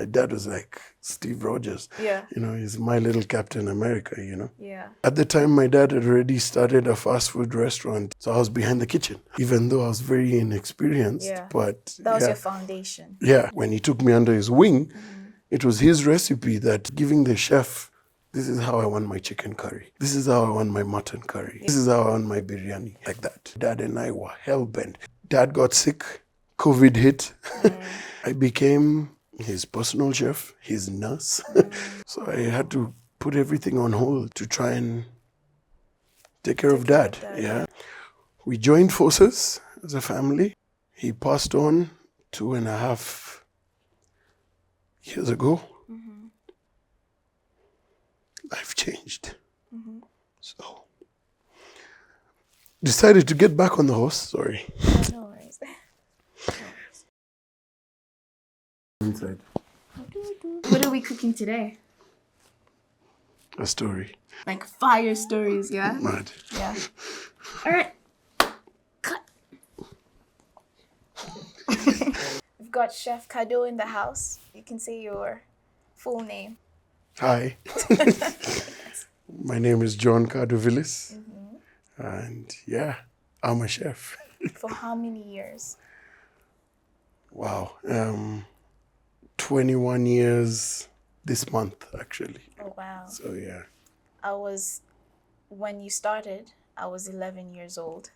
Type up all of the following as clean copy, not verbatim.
My dad was like Steve Rogers. Yeah. He's my little Captain America, Yeah. At the time, my dad had already started a fast food restaurant. So I was behind the kitchen, even though I was very inexperienced. Yeah. But That was your foundation. yeah, when he took me under his wing, it was his recipe that giving the chef, this is how I want my chicken curry. This is how I want my mutton curry. This is how I want my biryani. Like that. Dad and I were hell-bent. Dad got sick. COVID hit. I became his personal chef, his nurse. So I had to put everything on hold to try and take care of Dad. Yeah. We joined forces as a family. He passed on 2.5 years ago. Life changed. So decided to get back on the horse. Sorry. No worries. Inside. What are we cooking today? A story. Like fire stories, yeah? Mad. Yeah. All right. Cut. We've got Chef Cardo in the house. You can say your full name. Hi. My name is John Cardovillis. And yeah, I'm a chef. For how many years? Wow. 21 years this month, actually. Oh, wow. So yeah. When you started, I was 11 years old.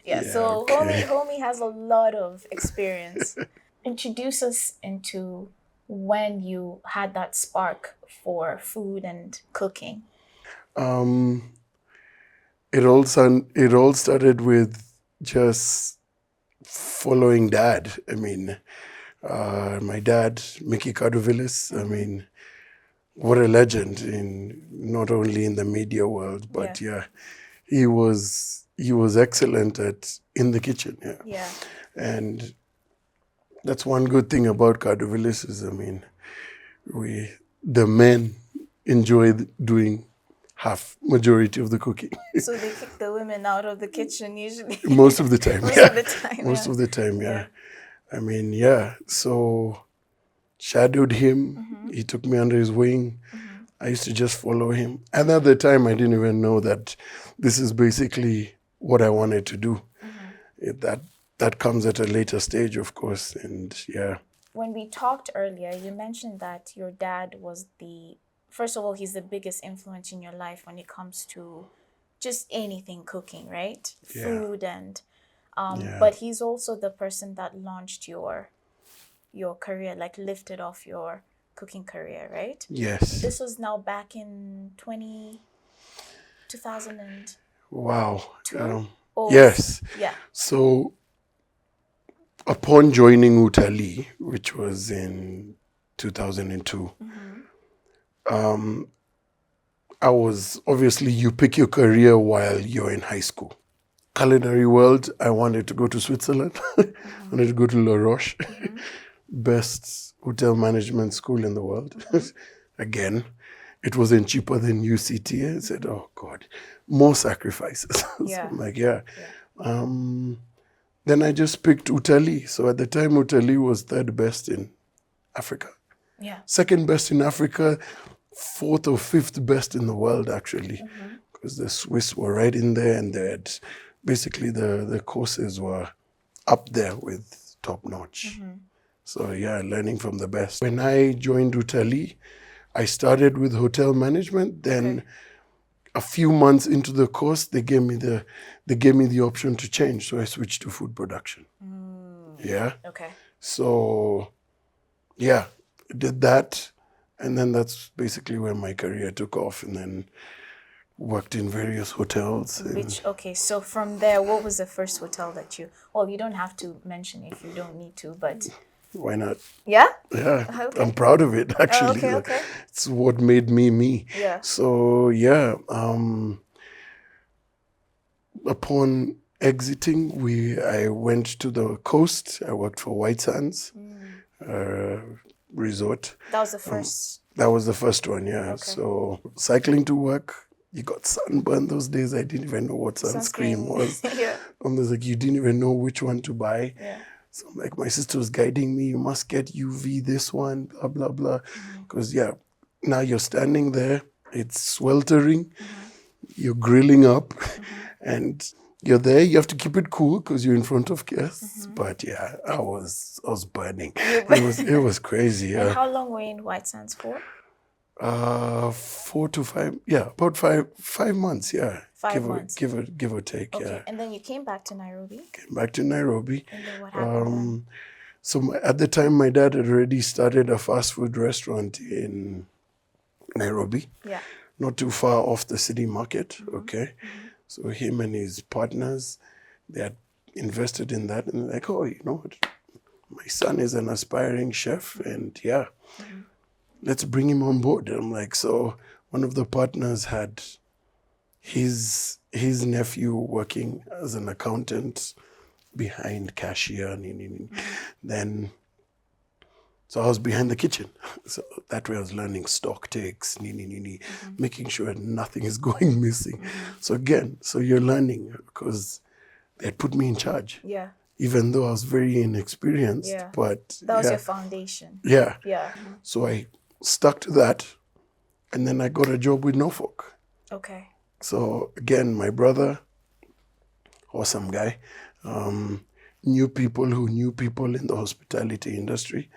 Yeah, so okay. homie has a lot of experience. Introduce us into when you had that spark for food and cooking. It all started with just following Dad. I mean, my dad, Mickey Cardovillis, I mean, what a legend not only in the media world, but yeah, he was excellent in the kitchen. Yeah. Yeah. And that's one good thing about Cardovillis is, I mean, the men enjoy doing majority of the cooking. So they kick the women out of the kitchen usually. Most of the time. Most of the time, yeah. I mean, yeah. So shadowed him. He took me under his wing. I used to just follow him. And at the time, I didn't even know that this is basically what I wanted to do. That comes at a later stage, of course. And yeah. When we talked earlier, you mentioned that your dad was first of all, he's the biggest influence in your life when it comes to just anything cooking, right? Yeah. Food and, but he's also the person that launched your career, like lifted off your cooking career, right? Yes. This was now back in 2000 and... Wow. Or yes. Yeah. So upon joining Utali, which was in 2002, I was obviously, you pick your career while you're in high school. Culinary world, I wanted to go to Switzerland. I wanted to go to La Roche, best hotel management school in the world. Again, it wasn't cheaper than UCT. I said, oh God, more sacrifices. So I'm like, yeah. Then I just picked Utali. So at the time, Utali was third best in Africa. Yeah. Second best in Africa, fourth or fifth best in the world, actually. Because the Swiss were right in there, and they had basically the courses were up there with top notch. So yeah, learning from the best. When I joined Utali, I started with hotel management. Then a few months into the course, they gave me the option to change. So I switched to food production. Yeah. Okay. So yeah, did that. And then that's basically where my career took off, and then worked in various hotels. So from there, what was the first hotel that you don't have to mention if you don't need to, but... Why not? Yeah? Yeah, Okay. I'm proud of it, actually. Okay. It's what made me me. Yeah. So yeah, upon exiting, I went to the coast. I worked for White Sands Resort. That was the first... That was the first one, yeah. Okay. So cycling to work, you got sunburn those days. I didn't even know what sunscreen was. Yeah. I was like, you didn't even know which one to buy. Yeah. So I'm like, my sister was guiding me, you must get UV this one, blah, blah, blah. Because, yeah, now you're standing there, it's sweltering, you're grilling up, and you're there, you have to keep it cool because you're in front of guests. But yeah, I was burning. It was crazy. And Yeah. how long were you in White Sands for? 4 to 5, yeah, about 5 months, yeah. 5 months. Give or take, Okay, yeah. and then you came back to Nairobi. Came back to Nairobi. And then what happened So at the time, my dad had already started a fast food restaurant in Nairobi, Yeah. not too far off the city market, okay? So him and his partners, they had invested in that, and they're like, oh, you know what? My son is an aspiring chef, and yeah, let's bring him on board. I'm like, so one of the partners had his nephew working as an accountant behind cashier. Then, so I was behind the kitchen. So that way I was learning stock takes, making sure nothing is going missing. So again, so you're learning because they had put me in charge. Yeah. Even though I was very inexperienced, Yeah. but That was yeah. your foundation. Yeah. Yeah. So I stuck to that, and then I got a job with Norfolk. Okay. So again, my brother, awesome guy, knew people who knew people in the hospitality industry,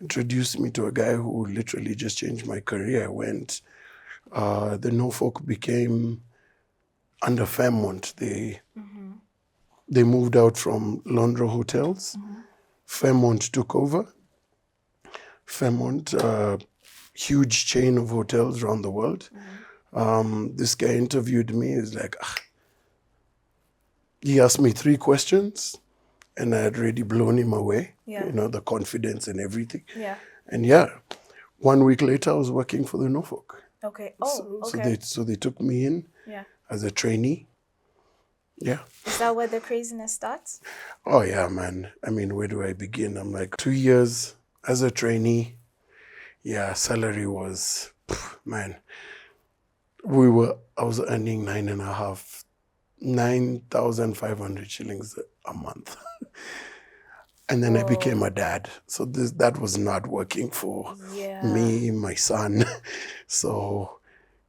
introduced me to a guy who literally just changed my career. I went, the Norfolk became under Fairmont. They moved out from Londra Hotels. Fairmont took over. Fairmont, huge chain of hotels around the world. This guy interviewed me. He's like, he asked me 3 questions, and I had already blown him away. Yeah. You know, the confidence and everything. Yeah. And yeah, 1 week later, I was working for the Norfolk. Okay. Oh, So okay. they took me in Yeah. as a trainee. Yeah. Is that where the craziness starts? Oh yeah, man. I mean, where do I begin? I'm like 2 years as a trainee. Yeah, salary was, man. I was earning 9,500 shillings a month. And then I became a dad. So that was not working for me, my son. So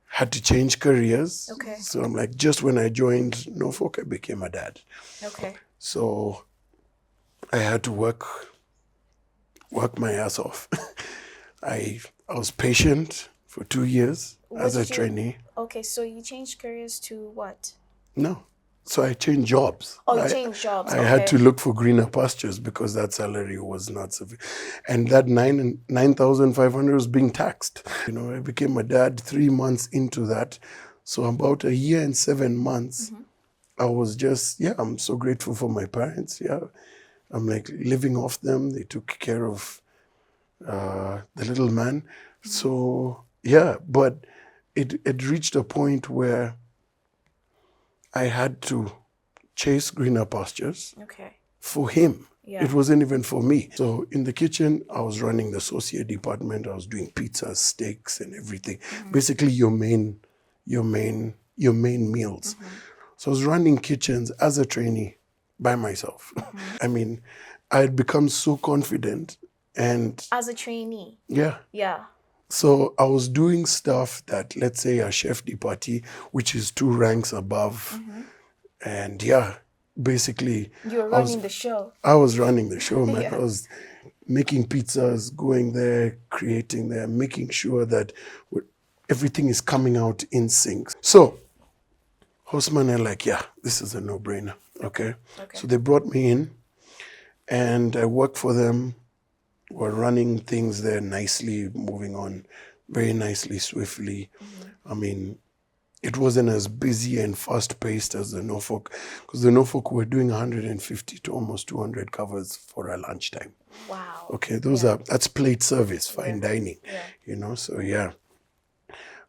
had to change careers. Okay. So I'm like, just when I joined Norfolk, I became a dad. Okay. So I had to work my ass off. I was patient for 2 years as a trainee. Okay, so you changed careers to what? No. So I changed jobs. Oh, you changed jobs. I had to look for greener pastures because that salary was not sufficient. And that 9,500 was being taxed. You know, I became a dad 3 months into that. So about a year and 7 months, I was just, I'm so grateful for my parents. Yeah. I'm like living off them. They took care of the little man. So, but it reached a point where I had to chase greener pastures for him. Yeah. It wasn't even for me. So in the kitchen, I was running the associate department. I was doing pizzas, steaks, and everything. Basically, your main meals. So I was running kitchens as a trainee by myself. I mean, I had become so confident, and as a trainee. Yeah. So I was doing stuff that, let's say, a chef de partie, which is 2 ranks above. And basically. You were running the show. I was running the show, man. I was making pizzas, going there, creating there, making sure that everything is coming out in sync. So, Houseman are like, this is a no-brainer, okay? So they brought me in, and I worked for them. We're running things there nicely, moving on very nicely, swiftly. I mean, it wasn't as busy and fast-paced as the Norfolk, because the Norfolk were doing 150 to almost 200 covers for a lunchtime. Wow. Okay, that's plate service, fine dining, you know, so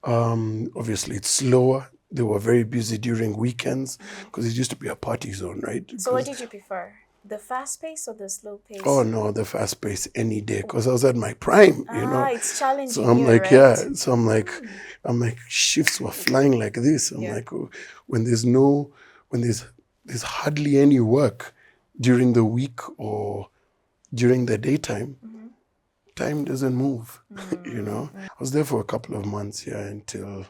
obviously it's slower. They were very busy during weekends because it used to be a party zone, right? So what did you prefer? The fast pace or the slow pace? Oh no, the fast pace any day, because I was at my prime, you know. It's challenging. So I'm like, right? So I'm like, shifts were flying like this. I'm like, when there's hardly any work, during the week or during the daytime, time doesn't move, you know. I was there for a couple of months, yeah, until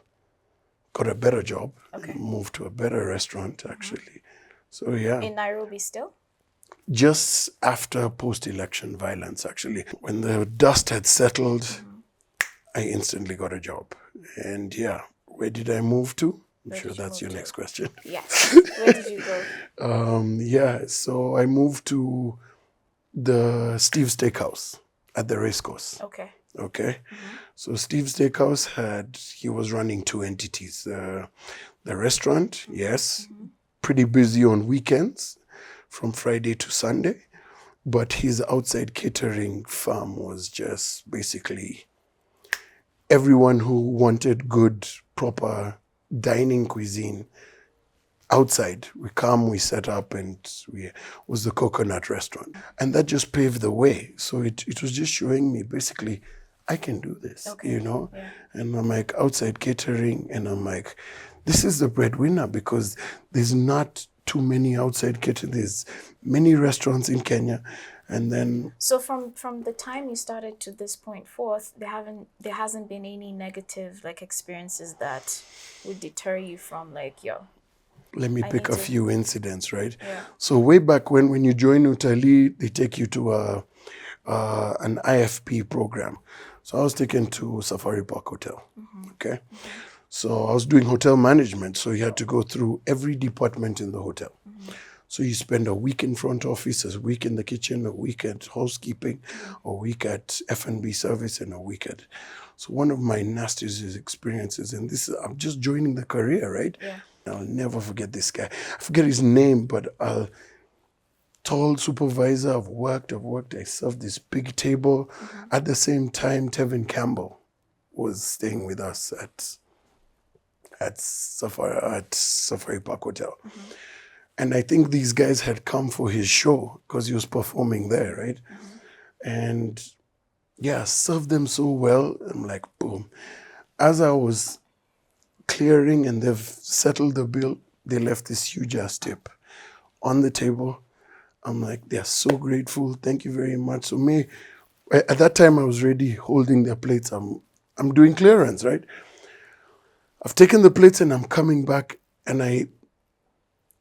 got a better job, moved to a better restaurant, actually. So, yeah. In Nairobi still? Just after post-election violence, actually. When the dust had settled, I instantly got a job. And yeah, where did I move to? I'm sure that's your next question. Yes. Where did you go? Yeah, so I moved to the Steve's Steakhouse at the racecourse. Okay. Okay. So Steve's Steakhouse he was running two entities. The restaurant, yes, pretty busy on weekends from Friday to Sunday. But his outside catering firm was just basically everyone who wanted good, proper dining cuisine outside. We set up, and we was the Coconut Restaurant. And that just paved the way. So it was just showing me basically, I can do this, you know? Yeah. And I'm like, outside catering, and I'm like, this is the breadwinner, because there's not too many outside catering. There's many restaurants in Kenya. And then, so from the time you started to this point forth, there hasn't been any negative like experiences that would deter you from like, let me pick a few incidents, right? Yeah. So way back when you join Utali, they take you to an IFP program. So I was taken to Safari Park Hotel. Okay. So I was doing hotel management. So you had to go through every department in the hotel. So you spend a week in front office, a week in the kitchen, a week at housekeeping, a week at F&B service, and a week at... So one of my nastiest experiences, and I'm just joining the career, right? Yeah. I'll never forget this guy. I forget his name, but tall supervisor. I've worked. I served this big table. At the same time, Tevin Campbell was staying with us at Safari Park Hotel. And I think these guys had come for his show because he was performing there, right? And yeah, served them so well. I'm like, boom. As I was clearing and they've settled the bill, they left this huge ass tip on the table. I'm like, they're so grateful. Thank you very much. So at that time I was ready holding their plates. I'm doing clearance, right? I've taken the plates and I'm coming back, and I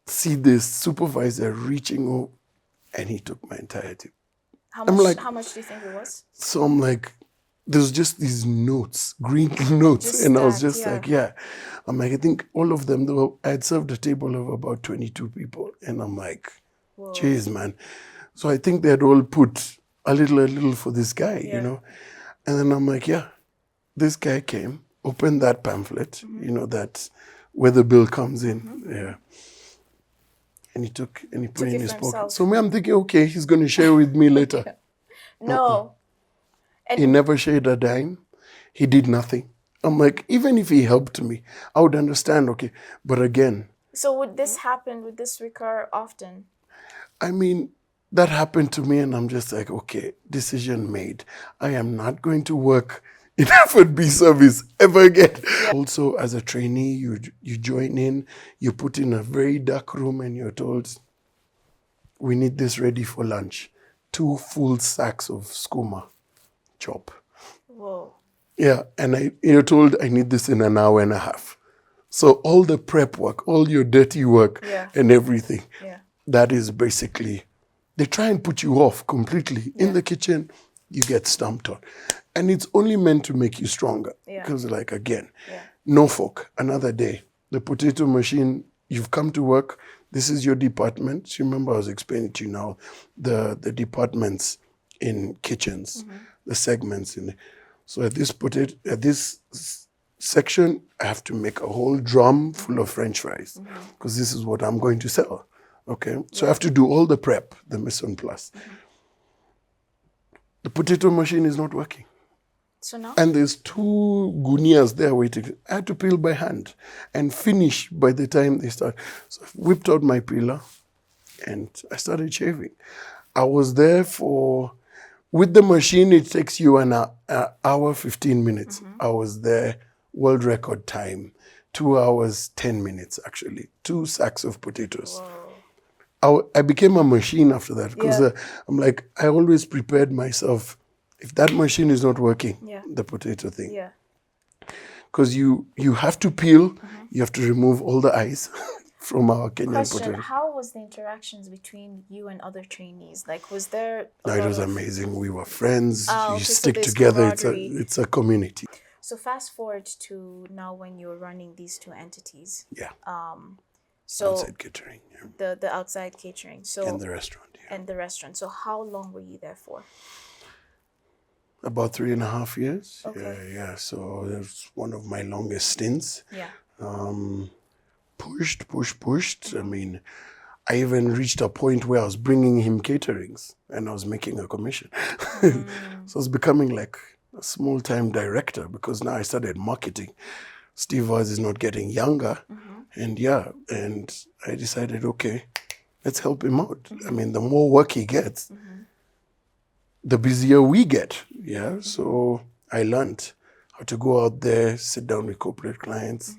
see this supervisor reaching over, and he took my entire tip. How much do you think it was? So I'm like, there's just these notes, green notes. And I was just like, yeah. I'm like, I think all of them, though, I had served a table of about 22 people. And I'm like, geez, man. So I think they had all put a little for this guy, you know. And then I'm like, yeah, this guy came, opened that pamphlet, you know, that where the bill comes in. Yeah. And he put it in his pocket. So I'm thinking, okay, he's going to share with me later. No. He never shared a dime. He did nothing. I'm like, even if he helped me, I would understand, okay. But again. So would this happen? Would this recur often? I mean, that happened to me, and I'm just like, okay, decision made. I am not going to work in F&B service ever again. Yeah. Also, as a trainee, you join in, you put in a very dark room, and you're told, we need this ready for lunch. 2 full sacks of skooma chop. Whoa. Yeah, and you're told, I need this in an hour and a half. So all the prep work, all your dirty work, and everything, that is basically, they try and put you off completely. In the kitchen, you get stumped on. And it's only meant to make you stronger. Because like, again, Norfolk, another day, the potato machine, you've come to work, this is your department. You remember I was explaining to you now, the departments in kitchens, the segments in. So at this section, I have to make a whole drum full of French fries because this is what I'm going to sell. Okay, so I have to do all the prep, the mise en place. The potato machine is not working. So now? And there's 2 gunias there waiting. I had to peel by hand and finish by the time they start. So I whipped out my peeler and I started shaving. I was there with the machine, it takes you an hour, 15 minutes. I was there, world record time, 2 hours, 10 minutes actually. 2 sacks of potatoes. Whoa. I became a machine after that because I'm like, I always prepared myself. If that machine is not working, the potato thing, Yeah. because you have to peel, you have to remove all the eyes from our Kenyan Question, potato. how was the interactions between you and other trainees? Like, was there a No, it lot was of... amazing. We were friends. Ah, You okay, so stick there's together. camaraderie. It's a community. So fast forward to now when you're running these two entities. Yeah. So Outside catering. Yeah. the outside catering. So And the restaurant. Yeah. and the restaurant. So how long were you there for? About 3.5 years. Okay. Yeah. So it was one of my longest stints. Yeah. Pushed. I mean, I even reached a point where I was bringing him caterings and I was making a commission. So I was becoming like a small-time director because now I started marketing. Steve Oz is not getting younger. And I decided, okay, let's help him out. I mean, the more work he gets, the busier we get. Yeah. So I learned how to go out there, sit down with corporate clients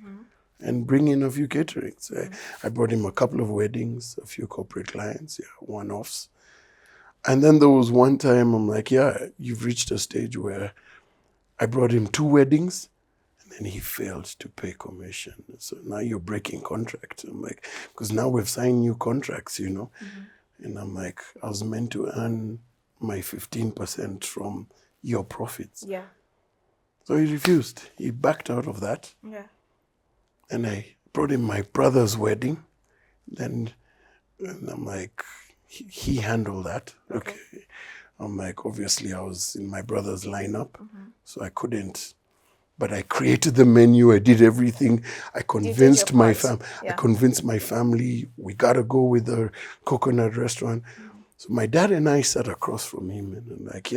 and bring in a few caterings. I brought him a couple of weddings, a few corporate clients, one-offs. And then there was one time I'm like, you've reached a stage where I brought him 2 weddings and then he failed to pay commission. So now you're breaking contract. I'm like, because now we've signed new contracts, And I'm like, I was meant to earn my 15% from your profits. Yeah. So he refused. He backed out of that. Yeah. And I brought him my brother's wedding. And I'm like, he handled that. Okay. I'm like, obviously I was in my brother's lineup, so I couldn't. But I created the menu. I did everything. I convinced my I convinced my family we gotta go with the coconut restaurant. So my dad and I sat across from him, and I'm like,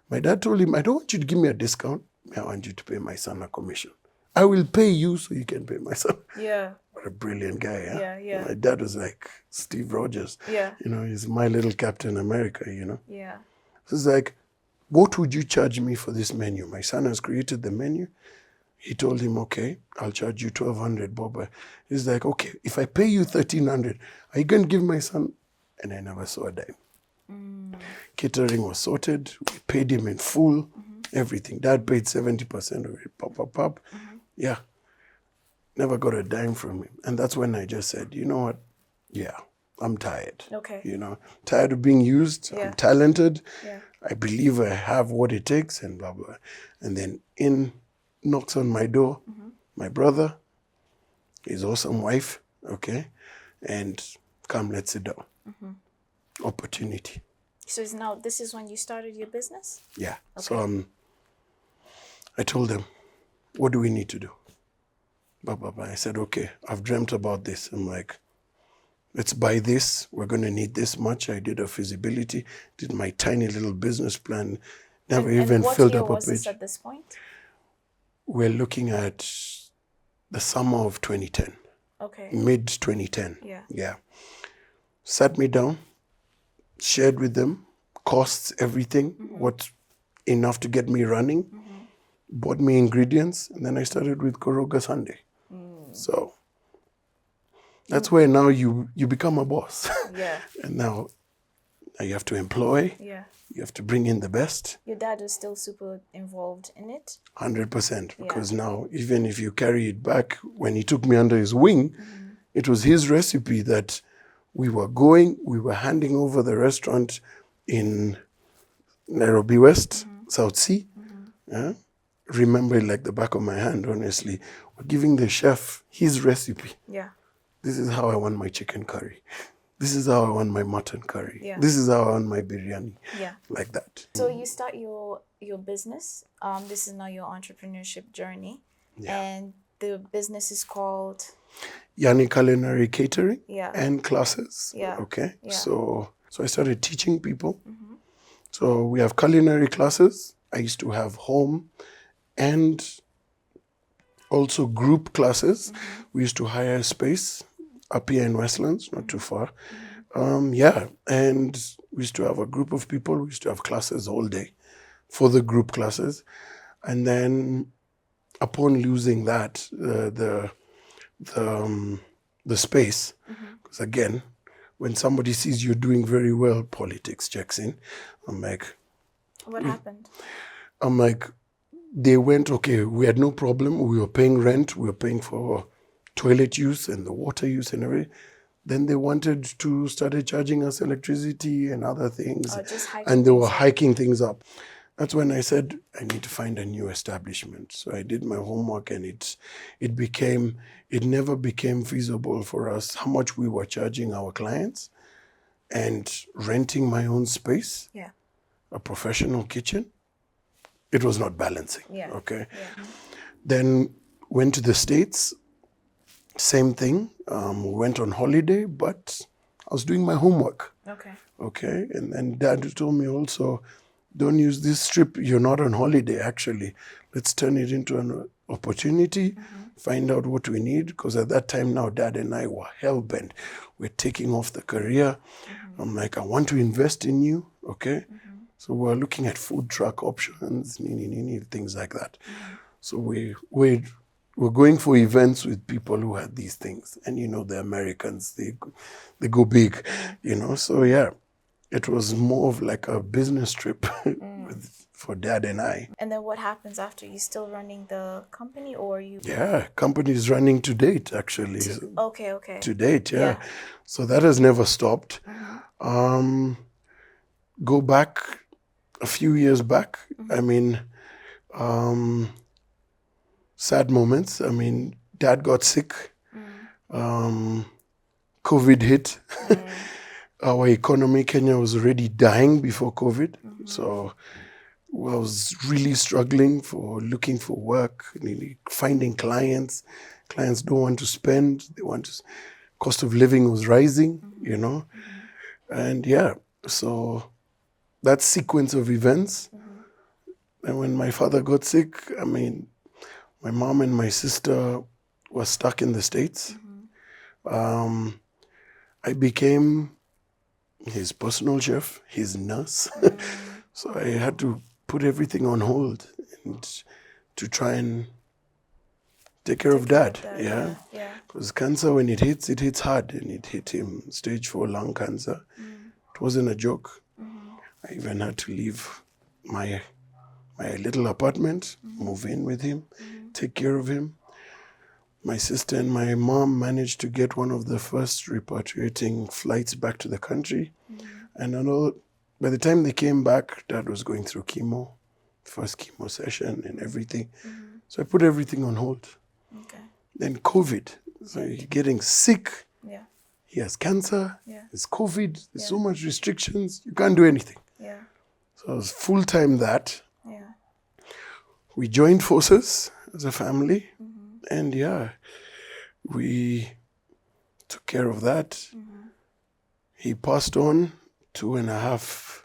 My dad told him, I don't want you to give me a discount. I want you to pay my son a commission. I will pay you so you can pay my son. Yeah. What a brilliant guy, Yeah. My dad was like Steve Rogers. Yeah. He's my little Captain America, Yeah. So it's like, what would you charge me for this menu? My son has created the menu. He told him, okay, I'll charge you 1,200, Bob. He's like, okay, if I pay you 1,300, are you going to give my son? And I never saw a dime. Catering was sorted. We paid him in full, everything. Dad paid 70% of it. Pop. Yeah. Never got a dime from him. And that's when I just said, you know what? Yeah, I'm tired. Okay. Tired of being used. Yeah. I'm talented. Yeah. I believe I have what it takes and blah, blah. And then knocks on my door, my brother, his awesome wife, okay? And come, let's sit down. Opportunity. So this is when you started your business? Yeah. Okay. So I told them, what do we need to do? I said, okay, I've dreamt about this. I'm like, let's buy this. We're going to need this much. I did a feasibility, did my tiny little business plan, never even filled up a page. What year was this at this point? We're looking at the summer of 2010. Okay. Mid 2010. Yeah. Sat me down, shared with them costs, everything, what enough to get me running, bought me ingredients, and then I started with Koroga Sunday. So that's where now you become a boss. Yeah. And now you have to employ. Yeah. You have to bring in the best. Your dad was still super involved in it? 100%. Because now, even if you carry it back, when he took me under his wing, it was his recipe that we were handing over the restaurant in Nairobi West, South Sea. Yeah? Remember it like the back of my hand, honestly. We're giving the chef his recipe. Yeah. This is how I want my chicken curry. This is how I want my mutton curry. Yeah. This is how I want my biryani. Yeah. Like that. So you start your business. This is now your entrepreneurship journey. Yeah. And the business is called? Yani Culinary Catering and Classes. Yeah. Okay. Yeah. So I started teaching people. So we have culinary classes. I used to have home and also group classes. We used to hire a space up here in Westlands, not too far. And we used to have a group of people. We used to have classes all day for the group classes. And then upon losing that, the space, because again, when somebody sees you're doing very well, politics checks in. I'm like, What happened? they went, okay, we had no problem. We were paying rent. We were paying for toilet use and the water use and everything. Then they wanted to started charging us electricity and other things. Oh, just hiking And they were things up. hiking things up. That's when I said, I need to find a new establishment. So I did my homework, and it never became feasible for us how much we were charging our clients and renting my own space, Yeah. a professional kitchen. It was not balancing. Yeah. Okay. Yeah. Then went to the States, same thing. We went on holiday, but I was doing my homework. Okay. Okay. And then Dad told me also, don't use this trip. You're not on holiday, actually. Let's turn it into an opportunity, find out what we need. Because at that time now, Dad and I were hell-bent. We're taking off the career. I'm like, I want to invest in you. Okay. So we're looking at food truck options, things like that. So we're going for events with people who had these things. And the Americans, they go big, So yeah, it was more of like a business trip for Dad and I. And then what happens after? You still running the company, or you? Yeah, company is running to date, actually. Okay. To date, yeah. Yeah. So that has never stopped. Go back a few years back. I mean, sad moments. I mean, Dad got sick. COVID hit. Our economy, Kenya, was already dying before COVID. So I was really struggling looking for work, finding clients. Clients don't want to spend. Cost of living was rising, And yeah, so that sequence of events. And when my father got sick, I mean, my mom and my sister were stuck in the States. I became his personal chef, his nurse. So I had to put everything on hold and to try and take care of Dad. Yeah. Because cancer, when it hits hard, and it hit him stage 4 lung cancer. It wasn't a joke. I even had to leave my little apartment, move in with him, take care of him. My sister and my mom managed to get one of the first repatriating flights back to the country. And I know by the time they came back, Dad was going through chemo, first chemo session and everything. So I put everything on hold. Okay. Then COVID. So you're getting sick. Yeah. He has cancer. Yeah. There's COVID. There's so much restrictions. You can't do anything. Yeah. So I was full-time that. Yeah. We joined forces as a family. And yeah, we took care of that. He passed on 2.5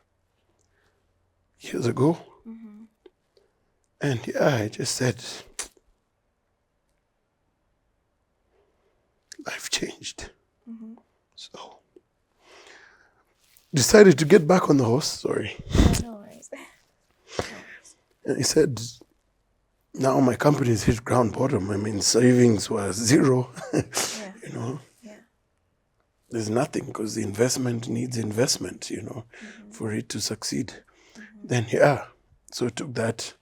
years ago. And yeah, I just said, life changed. So decided to get back on the horse. Sorry. No worries. And he said, now my company's hit ground bottom. I mean, savings were zero. Yeah. Yeah. There's nothing, because the investment needs investment, for it to succeed. Then, yeah, so I took that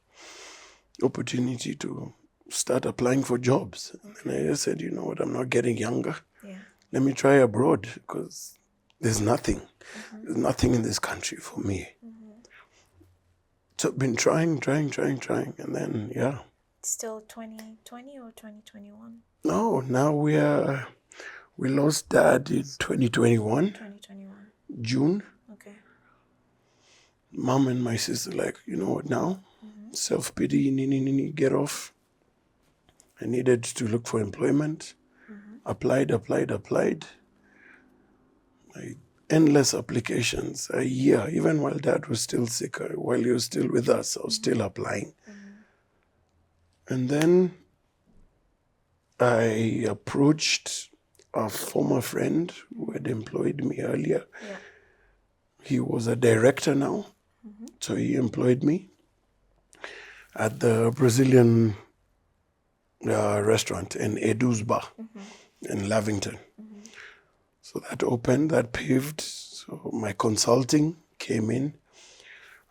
opportunity to start applying for jobs. And I just said, you know what, I'm not getting younger. Yeah. Let me try abroad, because there's nothing. There's nothing in this country for me. So I've been trying. And then, yeah. Still 2020 or 2021? No, now we lost Dad in 2021. 2021. June. Okay. Mom and my sister like, you know what now? Self-pity, get off. I needed to look for employment. Applied. Endless applications, a year, even while Dad was still sick, while he was still with us, I was still applying. And then I approached a former friend who had employed me earlier. Yeah. He was a director now, so he employed me at the Brazilian restaurant in Edu's Bar in Lavington. So that opened, that paved. So my consulting came in.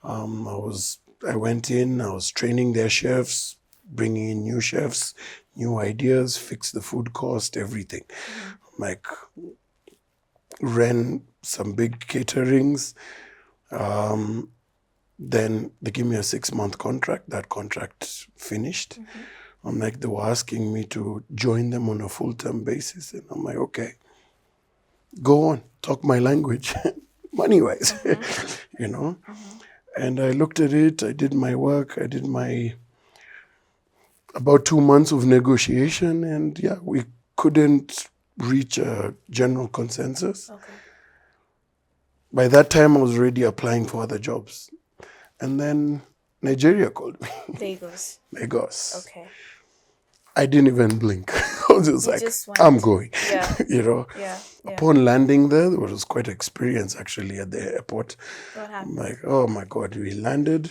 I went in, I was training their chefs, bringing in new chefs, new ideas, fix the food cost, everything. Like, ran some big caterings. Then they give me a 6-month contract. That contract finished. I'm like, they were asking me to join them on a full-term basis. And I'm like, okay, go on, talk my language, money-wise, you know. And I looked at it, I did my work, I did my about 2 months of negotiation, and yeah, we couldn't reach a general consensus. Okay. By that time, I was already applying for other jobs. And then Nigeria called me. Lagos. Lagos. Okay. I didn't even blink. I was just You like, just went. I'm going. Yeah. You know. Yeah. Upon landing there was quite an experience actually at the airport. What happened? I'm like, oh my God, we landed.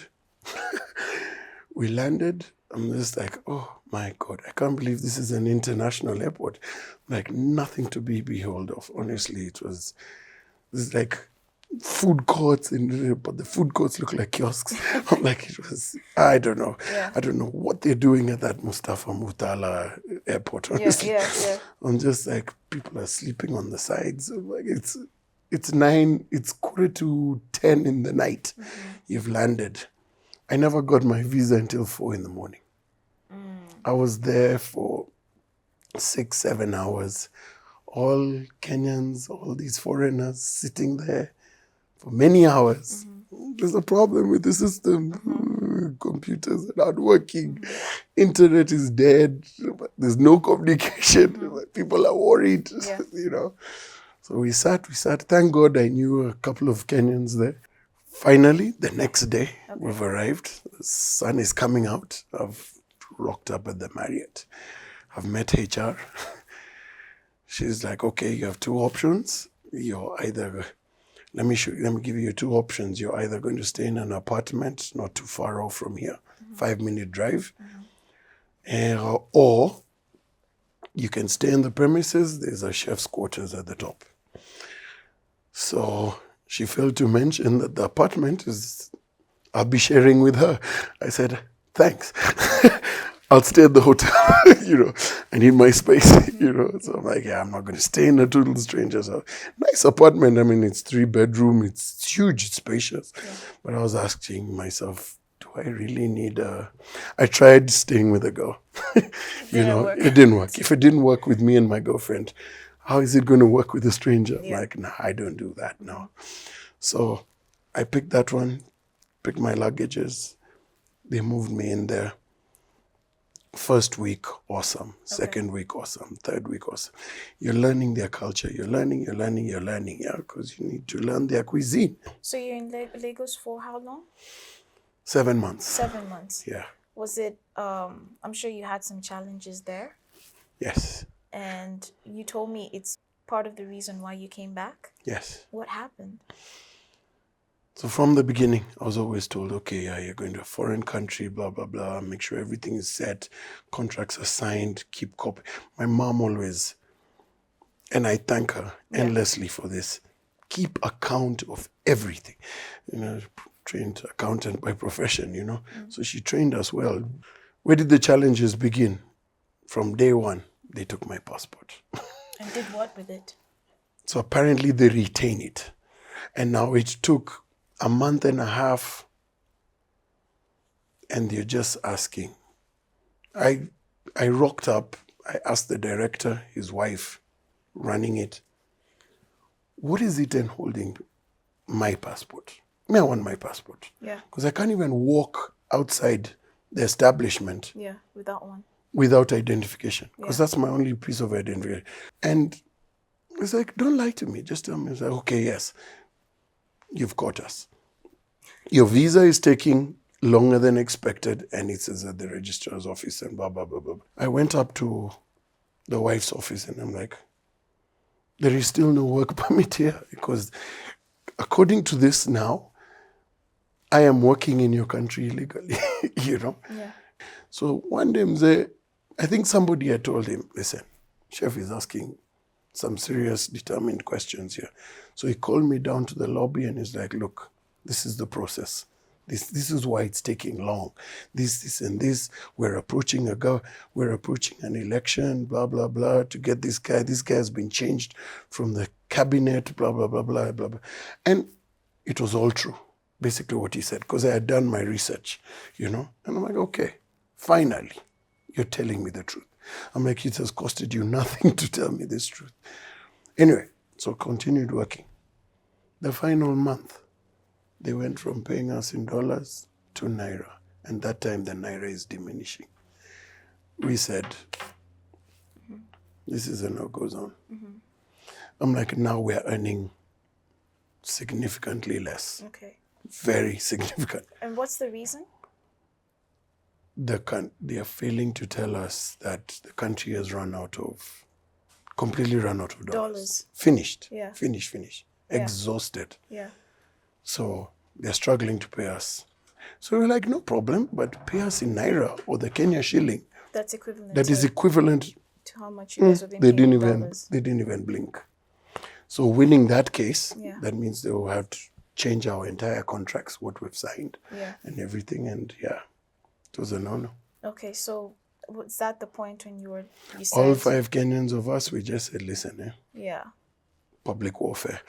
I'm just like, oh my God, I can't believe this is an international airport. Like, nothing to be behold of. Honestly, this is like food courts, but the food courts look like kiosks. I'm like, I don't know. Yeah. I don't know what they're doing at that Mustafa Mutala airport, honestly. Yeah. I'm just like, people are sleeping on the sides. I'm like, it's 10:15 in the night. You've landed. I never got my visa until 4 a.m. I was there for 6-7 hours. All Kenyans, all these foreigners sitting there for many hours. There's a problem with the system. Computers are not working. Internet is dead. There's no communication. People are worried, you know. So we sat. Thank God I knew a couple of Kenyans there. Finally, the next day, we've arrived. The sun is coming out. I've rocked up at the Marriott. I've met HR. She's like, okay, you have 2 options. You're either, let me give you 2 options. You're either going to stay in an apartment not too far off from here, 5-minute drive, or you can stay in the premises. There's a chef's quarters at the top. So she failed to mention that the apartment I'll be sharing with her. I said, thanks. I'll stay at the hotel, you know. I need my space, you know. So I'm like, yeah, I'm not going to stay in a total stranger's house. Nice apartment. I mean, it's 3-bedroom. It's huge. It's spacious. Yeah. But I was asking myself, do I really need I tried staying with a girl. You know, it didn't work. If it didn't work with me and my girlfriend, how is it going to work with a stranger? Yeah. Like, nah, I don't do that, no. So I picked that one, picked my luggages. They moved me in there. First week, awesome. Second week, awesome. Third week, awesome. You're learning their culture. You're learning, yeah, because you need to learn their cuisine. So you're in Lagos for how long? 7 months. 7 months. Yeah. Was it, I'm sure you had some challenges there. Yes. And you told me it's part of the reason why you came back? Yes. What happened? So from the beginning, I was always told, okay, yeah, you're going to a foreign country, blah, blah, blah. Make sure everything is set. Contracts are signed. Keep copy. My mom always, and I thank her endlessly for this, keep account of everything. You know, trained accountant by profession, you know. So she trained us well. Where did the challenges begin? From day one, they took my passport. And did what with it? So apparently they retain it. And now it took a month and a half, and they're just asking. I rocked up. I asked the director, his wife, running it, what is it in holding my passport? I want my passport. Yeah. Because I can't even walk outside the establishment. Yeah, without one. Without identification. Because that's my only piece of identification. And it's like, don't lie to me. Just tell me. It's like, okay, yes. You've got us. Your visa is taking longer than expected, and it says at the registrar's office and blah, blah, blah, blah. I went up to the wife's office and I'm like, there is still no work permit here because according to this now, I am working in your country illegally, you know? Yeah. So one day, I think somebody had told him, listen, chef is asking some serious, determined questions here. So he called me down to the lobby and he's like, look, this is the process. This is why it's taking long. This, and this. We're approaching an election, blah, blah, blah, to get this guy. This guy has been changed from the cabinet, blah, blah, blah, blah, blah, blah. And it was all true, basically what he said, because I had done my research, And I'm like, okay, finally, you're telling me the truth. I'm like, it has costed you nothing to tell me this truth. Anyway, so continued working. The final month, they went from paying us in dollars to naira. And that time the naira is diminishing. We said, this is a no-go zone. I'm like, now we're earning significantly less. Okay. Very significant. And what's the reason? They are failing to tell us that the country has completely run out of dollars. Finished. Yeah. Finished. Yeah. Exhausted. Yeah. So they're struggling to pay us. So we're like, no problem, but pay us in naira or the Kenya shilling. That's equivalent. That is equivalent to how much you guys have been paying in dollars. They didn't even blink. So winning that case, Yeah. that means they will have to change our entire contracts, what we've signed, Yeah. and everything. And yeah, it was a no-no. Okay, so was that the point when you said All 5 Kenyans of us, we just said, listen, Yeah. public warfare.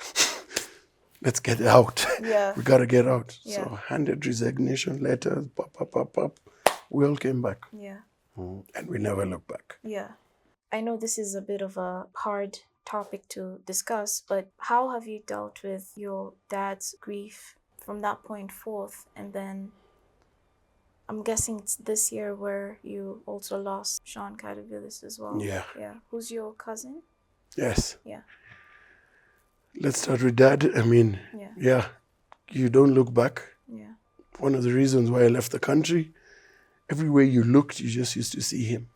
Let's get out. Yeah. We got to get out. Yeah. So handed resignation letters, pop. We all came back. Yeah. And we never looked back. Yeah. I know this is a bit of a hard topic to discuss, but how have you dealt with your dad's grief from that point forth? And then I'm guessing it's this year where you also lost Sean Cardovillis as well. Yeah. Yeah. Who's your cousin? Yes. Yeah. Let's start with Dad. I mean, Yeah. You don't look back. Yeah. One of the reasons why I left the country, everywhere you looked, you just used to see him.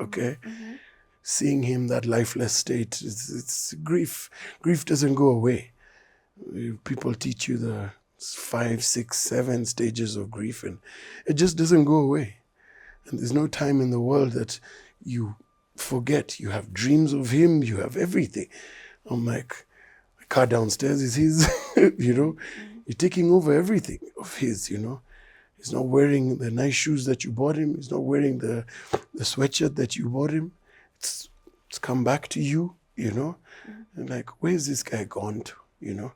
Okay? Mm-hmm. Seeing him, that lifeless state, it's grief. Grief doesn't go away. People teach you the 5, 6, 7 stages of grief, and it just doesn't go away. And there's no time in the world that you forget. You have dreams of him, you have everything. I'm like, the car downstairs is his, You're taking over everything of his, He's not wearing the nice shoes that you bought him. He's not wearing the sweatshirt that you bought him. It's come back to you, And like, where's this guy gone to, Yeah.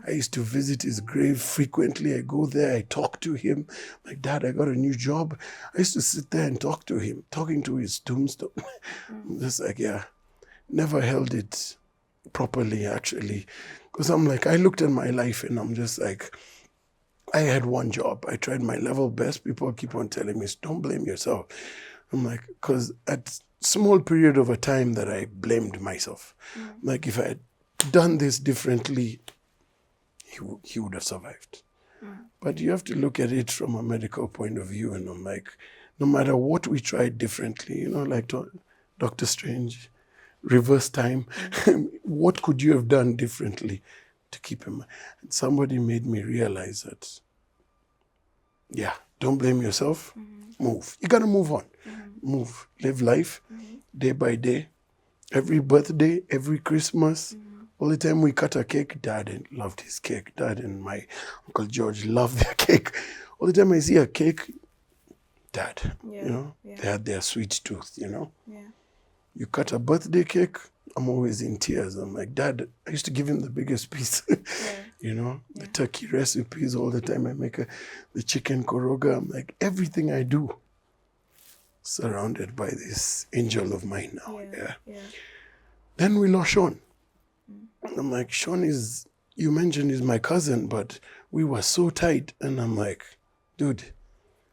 I used to visit his grave frequently. I go there, I talk to him. Like, Dad, I got a new job. I used to sit there and talk to him, talking to his tombstone. Just like, never held it properly, actually. Because I'm like, I looked at my life and I'm just like, I had one job. I tried my level best. People keep on telling me, don't blame yourself. I'm like, because at small period of a time that I blamed myself. Like, if I had done this differently, he would have survived. But you have to look at it from a medical point of view. And I'm like, no matter what we tried differently, like Dr. Strange, reverse time, what could you have done differently to keep him? And somebody made me realize that, don't blame yourself. Move. You got to move on. Move. Live life day by day. Every birthday, every Christmas. All the time we cut a cake, Dad loved his cake. Dad and my Uncle George loved their cake. All the time I see a cake, Dad, they had their sweet tooth, Yeah. You cut a birthday cake, I'm always in tears. I'm like, Dad, I used to give him the biggest piece. The turkey recipes all the time. I make the chicken koroga. I'm like, everything I do, surrounded by this angel of mine now. Yeah. Then we lost Sean. I'm like, Sean you mentioned is my cousin, but we were so tight. And I'm like, dude, I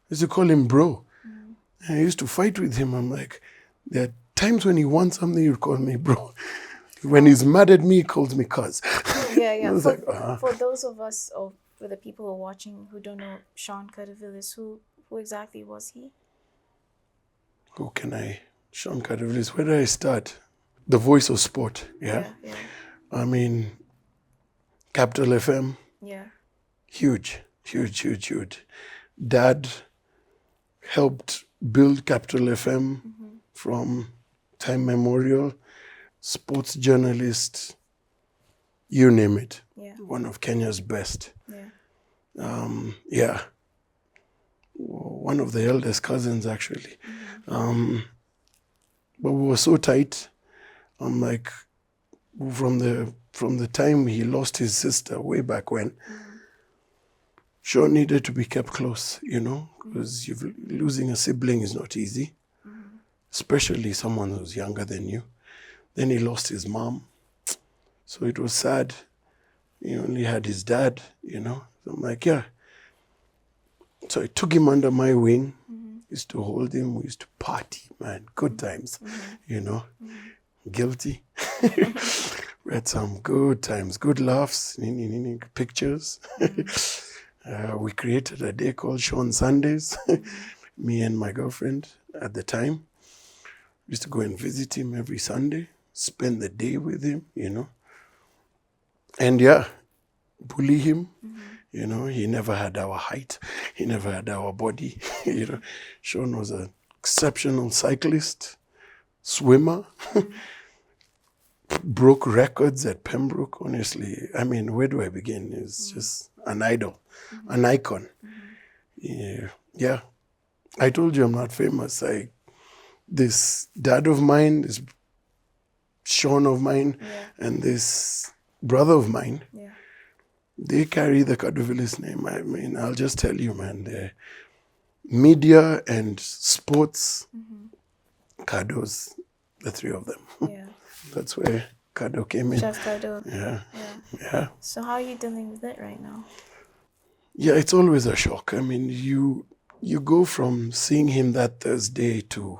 used to call him bro. And I used to fight with him. I'm like, there are times when he wants something, he'll call me bro. When he's mad at me, he calls me cuz. Yeah. I was like, For those of us, or for the people who are watching who don't know Sean Cardovillis, who exactly was he? Sean Cardovillis, where did I start? The voice of sport, Yeah. I mean, Capital FM. Yeah. Huge. Dad helped build Capital FM from time memorial. sports journalist, you name it. Yeah. One of Kenya's best. Yeah. Yeah. One of the eldest cousins, actually. But we were so tight. I'm like, from the time he lost his sister way back when, Sean needed to be kept close, because losing a sibling is not easy, especially someone who's younger than you. Then he lost his mom, so it was sad. He only had his dad, So I'm like, yeah. So I took him under my wing. Used to hold him. We used to party, man. Good times, Guilty. We had some good times, good laughs, pictures. We created a day called Sean Sundays. Me and my girlfriend at the time. We used to go and visit him every Sunday, spend the day with him, And yeah, bully him. He never had our height. He never had our body. Sean was an exceptional cyclist, swimmer, broke records at Pembroke, honestly. I mean, where do I begin? He's just an idol, an icon. Yeah. I told you I'm not famous. This dad of mine, this Sean of mine, and this brother of mine, they carry the Cardovillis name. I mean, I'll just tell you, man, the media and sports, Cardos, the three of them. Yeah. That's where Cardo came in. Chef Cardo. Yeah. So how are you dealing with it right now? Yeah, it's always a shock. I mean, you go from seeing him that Thursday to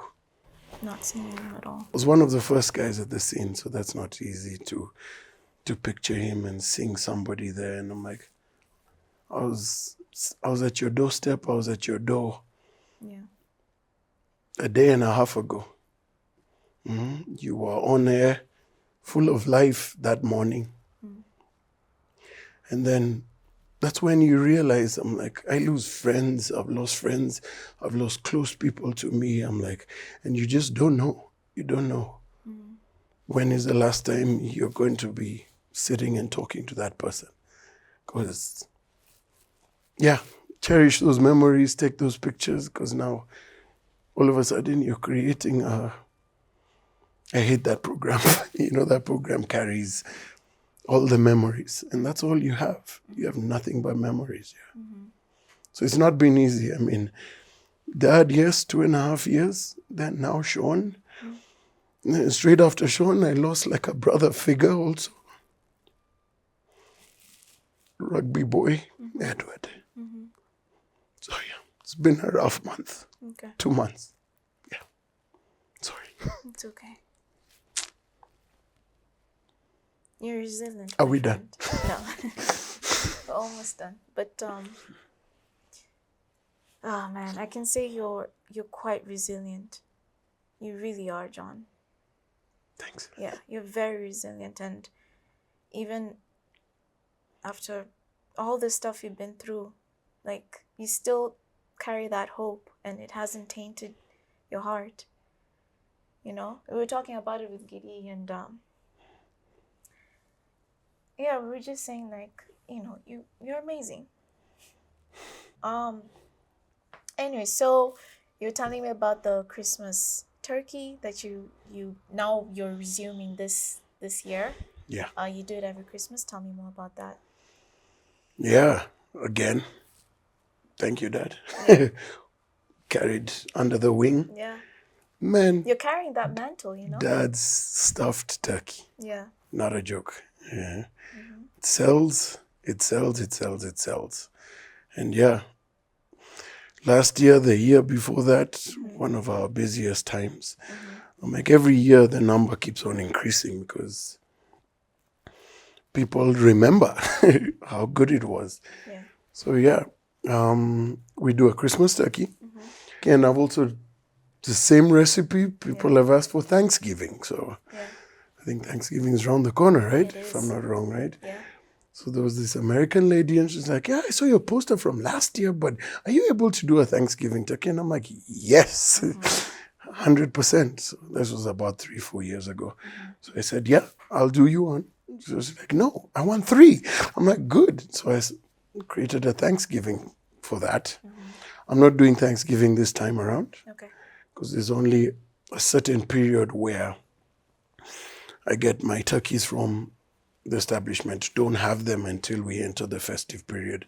Not seeing him at all. I was one of the first guys at the scene, so that's not easy to picture him and seeing somebody there. And I'm like, I was at your doorstep, I was at your door a day and a half ago. You were on air, full of life that morning. And then that's when you realize, I'm like, I lose friends, I've lost friends, I've lost close people to me. I'm like, and you just don't know. You don't know. When is the last time you're going to be sitting and talking to that person? Because, cherish those memories, take those pictures, because now all of a sudden you're creating I hate that program. That program carries all the memories, and that's all you have. You have nothing but memories. So it's not been easy. I mean, Dad, yes, 2.5 years. Then now Sean. Straight after Sean, I lost like a brother figure also. Rugby boy, Edward. So it's been a rough month. Okay. 2 months. Yeah. Sorry. It's okay. You're resilient. Are my we friend. No. We're almost done. But oh man, I can say you're quite resilient. You really are, John. Thanks. Yeah, you're very resilient, and even after all the stuff you've been through, like, you still carry that hope, and it hasn't tainted your heart. We were talking about it with Giddy, and we were just saying, like, you're amazing. Anyway, so you're telling me about the Christmas turkey that you're resuming this year. Yeah. You do it every Christmas. Tell me more about that. Yeah. Again. Thank you, Dad. Carried under the wing. Yeah. Man. You're carrying that mantle, Dad's stuffed turkey. Yeah. Not a joke. Yeah. It sells. And last year, the year before that, one of our busiest times. I'm like, every year the number keeps on increasing because people remember how good it was. Yeah. So we do a Christmas turkey. And I've also, the same recipe, people have asked for Thanksgiving. So I think Thanksgiving is around the corner, right? If I'm not wrong, right? Yeah. So there was this American lady, and she's like, I saw your poster from last year, but are you able to do a Thanksgiving turkey? And I'm like, yes. 100%. So this was about 3-4 years ago. So I said, yeah, I'll do you one. She was like, no, I want 3. I'm like, good. So I created a Thanksgiving for that. I'm not doing Thanksgiving this time around Okay. because there's only a certain period where I get my turkeys from the establishment. Don't have them until we enter the festive period.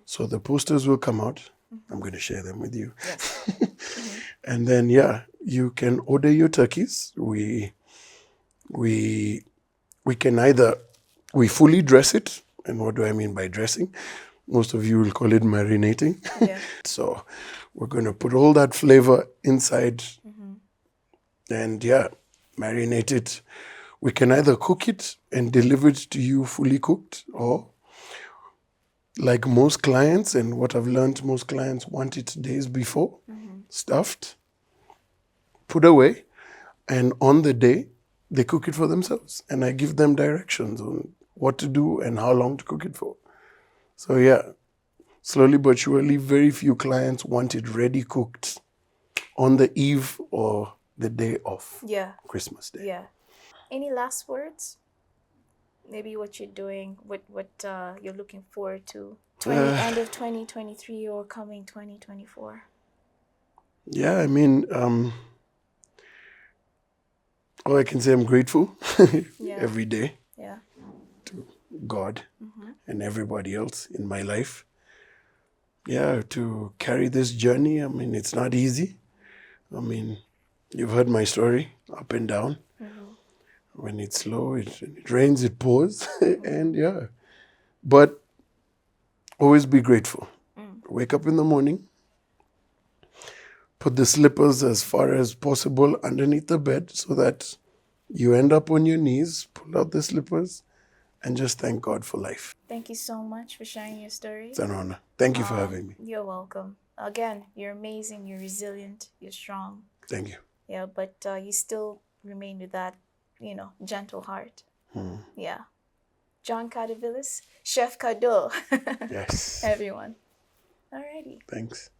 So the posters will come out. I'm going to share them with you. Yes. And then, yeah, you can order your turkeys. We can either, we fully dress it. And what do I mean by dressing? Most of you will call it marinating. Yeah. So we're going to put all that flavor inside and, yeah, marinate it. We can either cook it and deliver it to you fully cooked, or like most clients, and what I've learned, most clients want it days before, stuffed, put away, and on the day, they cook it for themselves. And I give them directions on what to do and how long to cook it for. So yeah, slowly but surely, very few clients want it ready cooked on the eve or the day of Yeah. Christmas Day. Yeah. Any last words? Maybe what you're doing, what you're looking forward to, end of 2023 or coming 2024. Yeah, I mean, all I can say, I'm grateful every day Yeah. to God and everybody else in my life. Yeah, to carry this journey, I mean, it's not easy. I mean, you've heard my story, up and down. When it's slow, it rains, it pours, and yeah. But always be grateful. Wake up in the morning, put the slippers as far as possible underneath the bed so that you end up on your knees, pull out the slippers, and just thank God for life. Thank you so much for sharing your story. It's an honor. Thank you for having me. You're welcome. Again, you're amazing, you're resilient, you're strong. Thank you. Yeah, but you still remain with that, gentle heart. Yeah. John Cardovillis, Chef Cardo. Yes. Everyone. Alrighty. Thanks.